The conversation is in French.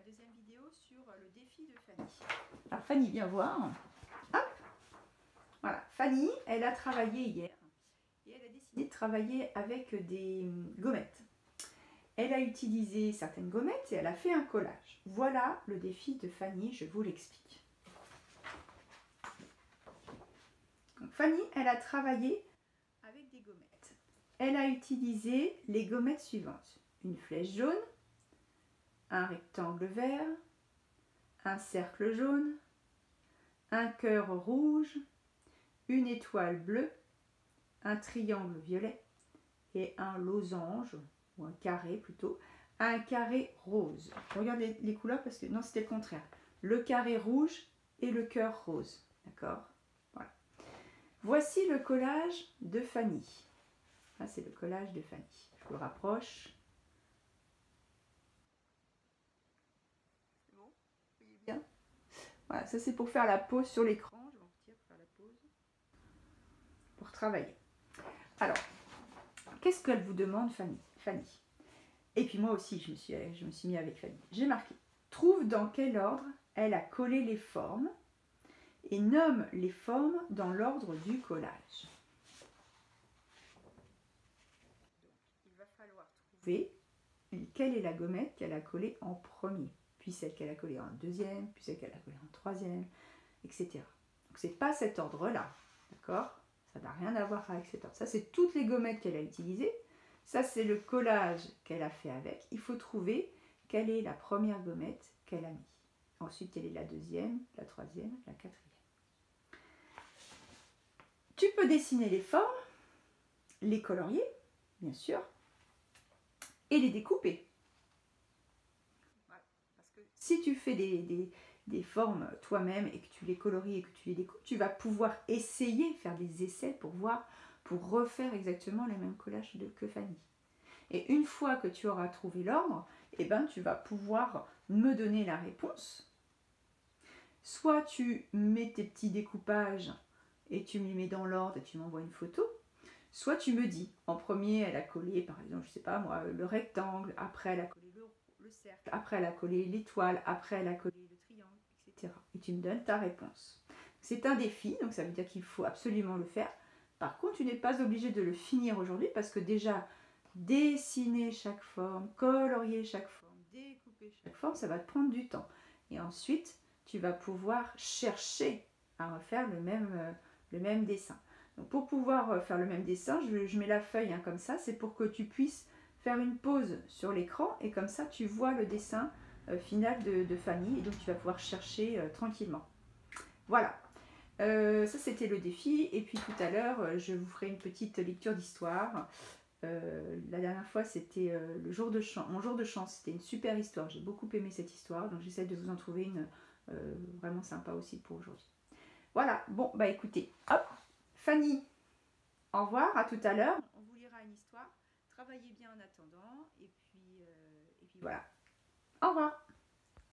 deuxième vidéo sur le défi de Fanny. Alors Fanny, viens voir. Hop. Voilà, Fanny, elle a travaillé hier et elle a décidé de travailler avec des gommettes. Elle a utilisé certaines gommettes et elle a fait un collage. Voilà le défi de Fanny, je vous l'explique. Fanny, elle a travaillé avec des gommettes. Elle a utilisé les gommettes suivantes. Une flèche jaune, un rectangle vert, un cercle jaune, un cœur rouge, une étoile bleue, un triangle violet et un losange, ou un carré plutôt, un carré rose. Je regarde les couleurs parce que non, c'était le contraire. Le carré rouge et le cœur rose. D'accord? Voilà. Voici le collage de Fanny. Ah, c'est le collage de Fanny. Je le rapproche. C'est bon? Vous voyez bien? Voilà, ça c'est pour faire la pause sur l'écran. Je vais en retirer pour faire la pause. Pour travailler. Alors, qu'est-ce qu'elle vous demande, Fanny? Et puis moi aussi, je me suis mis avec Fanny. J'ai marqué, trouve dans quel ordre elle a collé les formes et nomme les formes dans l'ordre du collage. Donc, il va falloir trouver quelle est la gommette qu'elle a collée en premier, puis celle qu'elle a collée en deuxième, puis celle qu'elle a collée en troisième, etc. Donc, c'est pas cet ordre-là, d'accord? Ça n'a rien à voir avec cet ordre. Ça, c'est toutes les gommettes qu'elle a utilisées. Ça, c'est le collage qu'elle a fait avec. Il faut trouver quelle est la première gommette qu'elle a mis. Ensuite, quelle est la deuxième, la troisième, la quatrième. Tu peux dessiner les formes, les colorier, bien sûr, et les découper. Voilà. Parce que si tu fais des formes toi-même et que tu les colories et que tu les découpes, tu vas pouvoir essayer, faire des essais pour voir, pour refaire exactement les mêmes collages que Fanny. Et une fois que tu auras trouvé l'ordre, eh ben, tu vas pouvoir me donner la réponse. Soit tu mets tes petits découpages et tu me les mets dans l'ordre et tu m'envoies une photo. Soit tu me dis, en premier, elle a collé, par exemple, je sais pas moi, le rectangle, après elle a collé le cercle, après elle a collé l'étoile, après elle a collé le triangle, etc. Et tu me donnes ta réponse. C'est un défi, donc ça veut dire qu'il faut absolument le faire. Par contre, tu n'es pas obligé de le finir aujourd'hui parce que déjà, dessiner chaque forme, colorier chaque forme, découper chaque forme, ça va te prendre du temps. Et ensuite, tu vas pouvoir chercher à refaire le même dessin. Donc pour pouvoir faire le même dessin, je mets la feuille comme ça, c'est pour que tu puisses faire une pause sur l'écran et comme ça tu vois le dessin final de Fanny et donc tu vas pouvoir chercher tranquillement. Voilà, ça c'était le défi et puis tout à l'heure je vous ferai une petite lecture d'histoire. La dernière fois c'était mon jour de chance, c'était une super histoire, j'ai beaucoup aimé cette histoire, donc j'essaie de vous en trouver une vraiment sympa aussi pour aujourd'hui. Voilà, bon bah écoutez, hop, Fanny, au revoir, à tout à l'heure, on vous lira une histoire, travaillez bien en attendant, et puis voilà, au revoir.